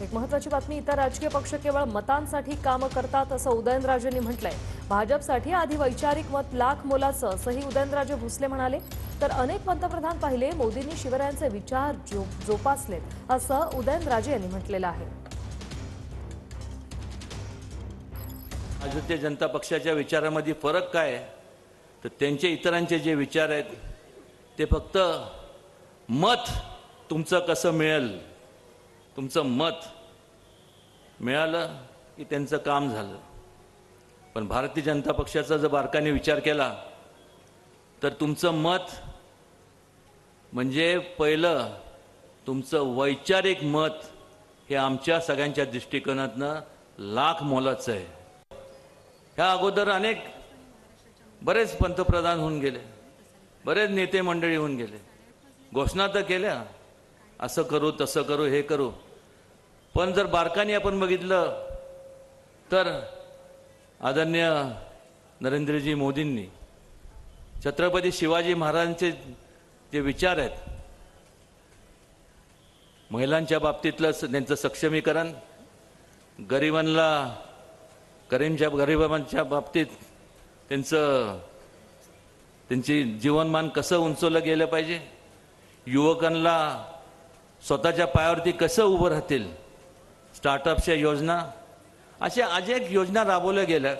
एक महत्त्वाची बातमी, इतर राजकीय पक्ष केवळ मतांसाठी काम करतात असं उदयनराजेंनी म्हटलंय। भाजपसाठी आधी वैचारिक मत लाख मोलाचं असंही उदयनराजे भोसले म्हणाले। तर अनेक पंतप्रधान पाहिले, मोदींनी शिवरायांचे विचार जोपासलेत असं उदयनराजे यांनी म्हटलेलं आहे। भारतीय जनता पक्षाच्या विचारामध्ये फरक काय आहे तर त्यांचे इतरांचे जे विचार आहेत ते फक्त मत तुमचं कसं मिळेल, तुमचं मत मिळालं की त्यांचं काम झालं। पण भारतीय जनता पक्षाचा जर बारकाईने विचार केला तर तुमचं मत म्हणजे पहिलं तुमचं वैचारिक मत हे आमच्या सगळ्यांच्या दृष्टिकोनातनं लाख मोलाचं आहे। ह्या अगोदर बरेच पंतप्रधान होऊन गेले, बरेच नेते मंडळी होऊन गेले, घोषणा तर केल्या असं करू तसं करू हे करू, पण जर बारकाईने आपण बघितलं तर आदरणीय नरेंद्रजी मोदींनी छत्रपती शिवाजी महाराजांचे जे विचार आहेत, महिलांच्या बाबतीतलं त्यांचं सक्षमीकरण, गरिबांच्या बाबतीत त्यांची जीवनमान कसं उंचवलं गेलं पाहिजे, युवकांना स्वतःच्या पायावरती कसं उभं राहतील, स्टार्टअपच्या योजना, अशा अनेक योजना राबवल्या गेल्या।